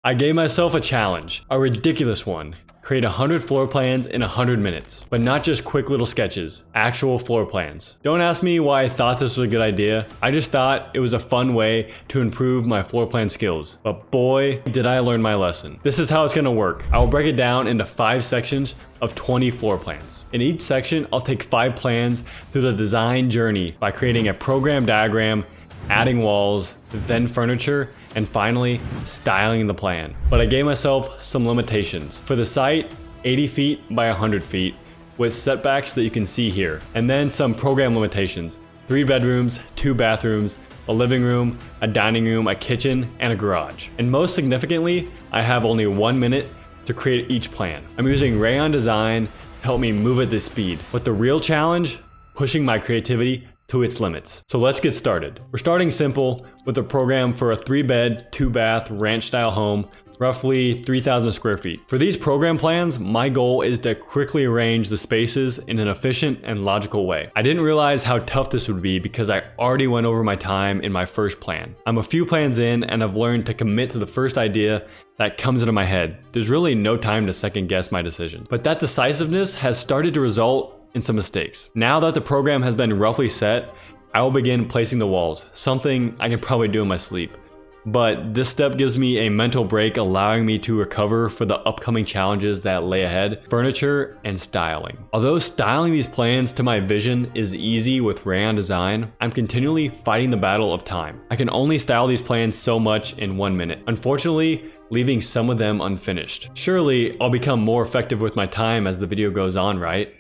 I gave myself a challenge, a ridiculous one. Create 100 floor plans in 100 minutes, but not just quick little sketches, actual floor plans. Don't ask me why I thought this was a good idea. I just thought it was a fun way to improve my floor plan skills. But boy, did I learn my lesson. This is how it's gonna work. I will break it down into 5 sections of 20 floor plans. In each section, I'll take 5 plans through the design journey by creating a program diagram, adding walls, then furniture, and finally, styling the plan. But I gave myself some limitations. For the site, 80 feet by 100 feet, with setbacks that you can see here. And then some program limitations. 3 bedrooms, 2 bathrooms, a living room, a dining room, a kitchen, and a garage. And most significantly, I have only 1 minute to create each plan. I'm using Rayon.design to help me move at this speed. But the real challenge, pushing my creativity to its limits. So let's get started. We're starting simple with a program for a 3-bed, 2-bath, ranch-style home, roughly 3,000 square feet. For these program plans, my goal is to quickly arrange the spaces in an efficient and logical way. I didn't realize how tough this would be because I already went over my time in my first plan. I'm a few plans in and I've learned to commit to the first idea that comes into my head. There's really no time to second guess my decision. But that decisiveness has started to result in some mistakes. Now that the program has been roughly set, I will begin placing the walls, something I can probably do in my sleep. But this step gives me a mental break, allowing me to recover for the upcoming challenges that lay ahead, furniture and styling. Although styling these plans to my vision is easy with Rayon.design, I'm continually fighting the battle of time. I can only style these plans so much in 1 minute. Unfortunately, leaving some of them unfinished. Surely, I'll become more effective with my time as the video goes on, right?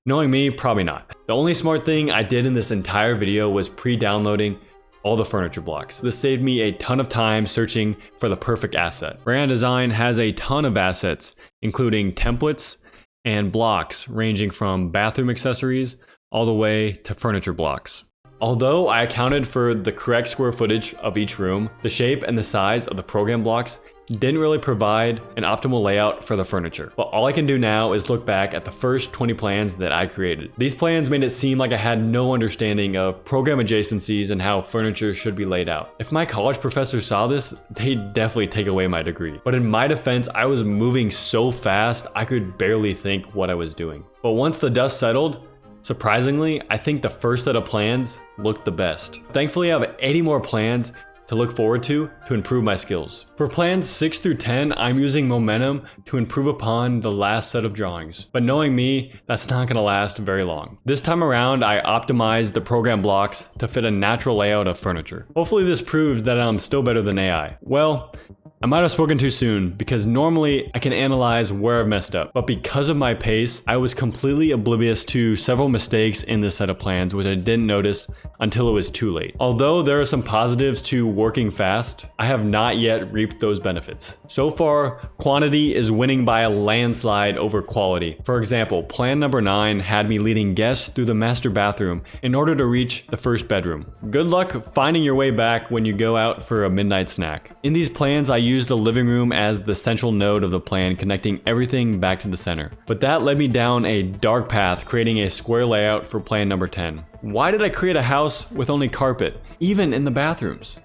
Knowing me, probably not. The only smart thing I did in this entire video was pre-downloading all the furniture blocks. This saved me a ton of time searching for the perfect asset. Rayon.design has a ton of assets, including templates and blocks ranging from bathroom accessories all the way to furniture blocks. Although I accounted for the correct square footage of each room, the shape and the size of the program blocks didn't really provide an optimal layout for the furniture. But all I can do now is look back at the first 20 plans that I created. These plans made it seem like I had no understanding of program adjacencies and how furniture should be laid out. If my college professors saw this, they'd definitely take away my degree. But in my defense, I was moving so fast, I could barely think what I was doing. But once the dust settled, surprisingly, I think the first set of plans looked the best. Thankfully, I have 80 more plans to look forward to improve my skills. For plans 6 through 10, I'm using momentum to improve upon the last set of drawings. But knowing me, that's not gonna last very long. This time around, I optimized the program blocks to fit a natural layout of furniture. Hopefully this proves that I'm still better than AI. Well, I might have spoken too soon because normally I can analyze where I've messed up, but because of my pace, I was completely oblivious to several mistakes in this set of plans which I didn't notice until it was too late. Although there are some positives to working fast, I have not yet reaped those benefits. So far, quantity is winning by a landslide over quality. For example, plan number 9 had me leading guests through the master bathroom in order to reach the first bedroom. Good luck finding your way back when you go out for a midnight snack. In these plans, I used the living room as the central node of the plan, connecting everything back to the center. But that led me down a dark path, creating a square layout for plan number 10. Why did I create a house with only carpet, even in the bathrooms?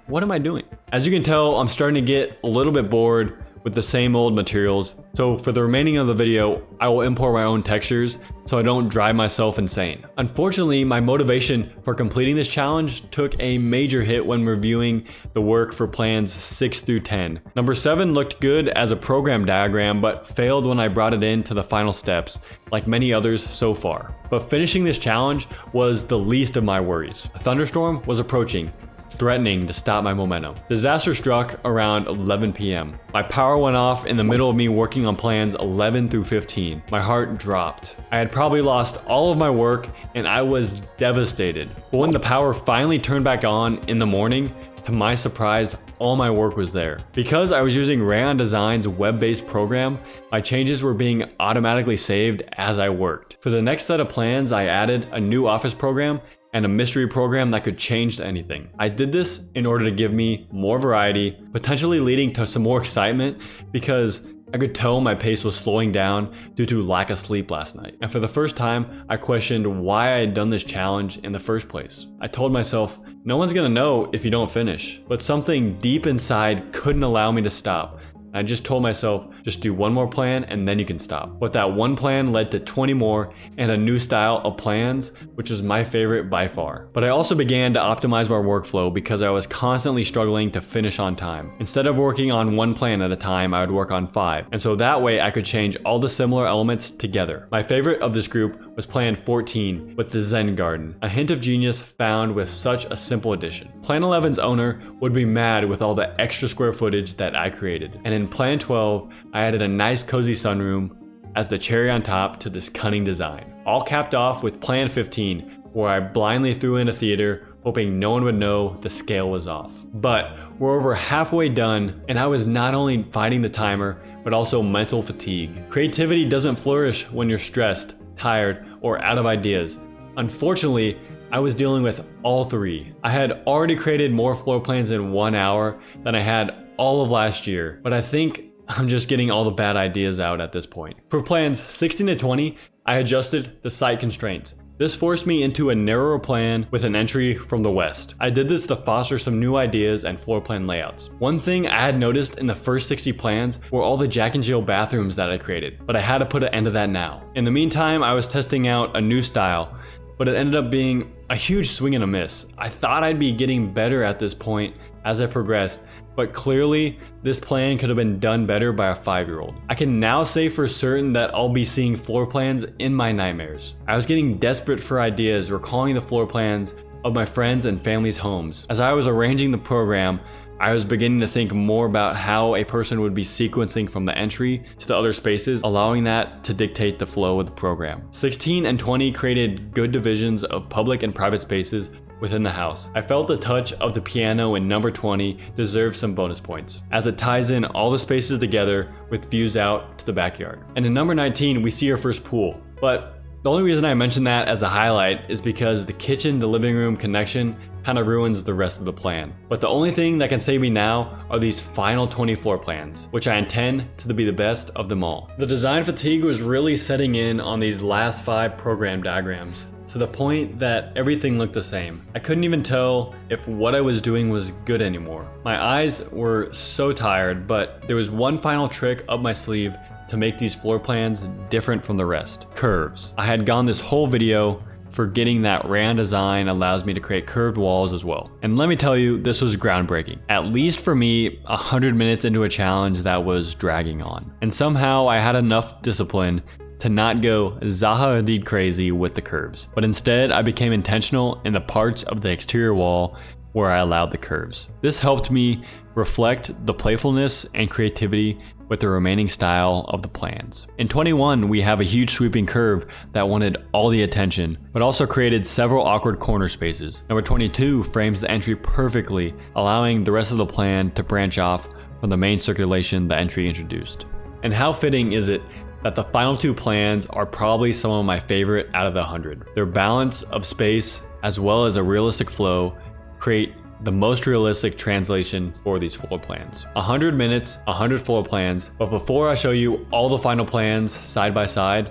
What am I doing? As you can tell, I'm starting to get a little bit bored with the same old materials. So for the remaining of the video, I will import my own textures so I don't drive myself insane. Unfortunately, my motivation for completing this challenge took a major hit when reviewing the work for plans 6 through 10. Number 7 looked good as a program diagram, but failed when I brought it into the final steps, like many others so far. But finishing this challenge was the least of my worries. A thunderstorm was approaching, threatening to stop my momentum. Disaster struck around 11 p.m. My power went off in the middle of me working on plans 11 through 15. My heart dropped. I had probably lost all of my work and I was devastated. But when the power finally turned back on in the morning, to my surprise, all my work was there. Because I was using Rayon.design's web-based program, my changes were being automatically saved as I worked. For the next set of plans, I added a new office program and a mystery program that could change to anything. I did this in order to give me more variety, potentially leading to some more excitement because I could tell my pace was slowing down due to lack of sleep last night. And for the first time, I questioned why I had done this challenge in the first place. I told myself No one's gonna know if you don't finish. But something deep inside couldn't allow me to stop. I just told myself, just do one more plan and then you can stop. But that one plan led to 20 more and a new style of plans, which was my favorite by far. But I also began to optimize my workflow because I was constantly struggling to finish on time. Instead of working on one plan at a time, I would work on 5. And so that way I could change all the similar elements together. My favorite of this group was plan 14 with the Zen garden, a hint of genius found with such a simple addition. Plan 11's owner would be mad with all the extra square footage that I created. And in plan 12, I added a nice cozy sunroom as the cherry on top to this cunning design. All capped off with plan 15, where I blindly threw in a theater, hoping no one would know the scale was off. But we're over halfway done, and I was not only fighting the timer, but also mental fatigue. Creativity doesn't flourish when you're stressed, tired, or out of ideas. Unfortunately, I was dealing with all 3. I had already created more floor plans in 1 hour than I had all of last year, but I think I'm just getting all the bad ideas out at this point. For plans 16 to 20, I adjusted the site constraints. This forced me into a narrower plan with an entry from the west. I did this to foster some new ideas and floor plan layouts. One thing I had noticed in the first 60 plans were all the Jack and Jill bathrooms that I created, but I had to put an end to that now. In the meantime, I was testing out a new style, but it ended up being a huge swing and a miss. I thought I'd be getting better at this point as I progressed, but clearly this plan could have been done better by a 5-year-old. I can now say for certain that I'll be seeing floor plans in my nightmares. I was getting desperate for ideas, recalling the floor plans of my friends and family's homes. As I was arranging the program, I was beginning to think more about how a person would be sequencing from the entry to the other spaces, allowing that to dictate the flow of the program. 16 and 20 created good divisions of public and private spaces within the house. I felt the touch of the piano in number 20 deserves some bonus points, as it ties in all the spaces together with views out to the backyard. And in number 19, we see our first pool. But the only reason I mention that as a highlight is because the kitchen to living room connection kind of ruins the rest of the plan. But the only thing that can save me now are these final 20 floor plans, which I intend to be the best of them all. The design fatigue was really setting in on these last 5 program diagrams, to the point that everything looked the same. I couldn't even tell if what I was doing was good anymore. My eyes were so tired, but there was one final trick up my sleeve to make these floor plans different from the rest. Curves. I had gone this whole video forgetting that Rayon.design allows me to create curved walls as well. And let me tell you, this was groundbreaking. At least for me, 100 minutes into a challenge that was dragging on. And somehow I had enough discipline to not go Zaha Hadid crazy with the curves, but instead I became intentional in the parts of the exterior wall where I allowed the curves. This helped me reflect the playfulness and creativity with the remaining style of the plans. In 21, we have a huge sweeping curve that wanted all the attention, but also created several awkward corner spaces. Number 22 frames the entry perfectly, allowing the rest of the plan to branch off from the main circulation the entry introduced. And how fitting is it that the final 2 plans are probably some of my favorite out of the 100. Their balance of space as well as a realistic flow create the most realistic translation for these floor plans. 100 minutes, 100 floor plans, but before I show you all the final plans side by side,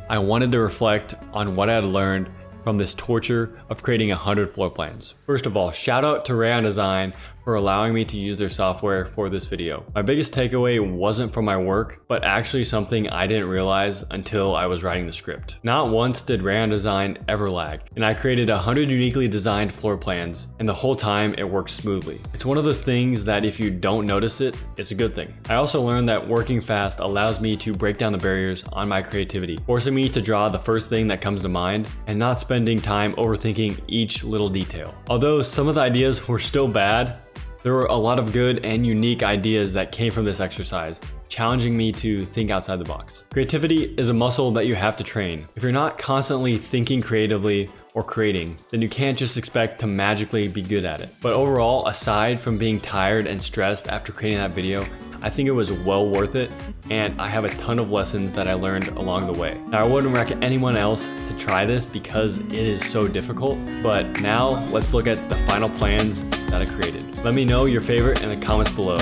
I wanted to reflect on what I had learned from this torture of creating 100 floor plans. First of all, shout out to Rayon.design for allowing me to use their software for this video. My biggest takeaway wasn't from my work, but actually something I didn't realize until I was writing the script. Not once did Rayon.design ever lag, and I created 100 uniquely designed floor plans, and the whole time it worked smoothly. It's one of those things that if you don't notice it, it's a good thing. I also learned that working fast allows me to break down the barriers on my creativity, forcing me to draw the first thing that comes to mind and not spending time overthinking each little detail. Although some of the ideas were still bad, there were a lot of good and unique ideas that came from this exercise, challenging me to think outside the box. Creativity is a muscle that you have to train. If you're not constantly thinking creatively or creating, then you can't just expect to magically be good at it. But overall, aside from being tired and stressed after creating that video, I think it was well worth it, and I have a ton of lessons that I learned along the way. Now, I wouldn't recommend anyone else to try this because it is so difficult, but now let's look at the final plans that I created. Let me know your favorite in the comments below.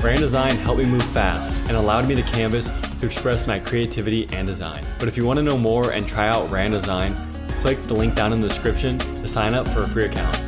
Rayon.design helped me move fast and allowed me the canvas to express my creativity and design. But if you want to know more and try out Rayon.design, click the link down in the description to sign up for a free account.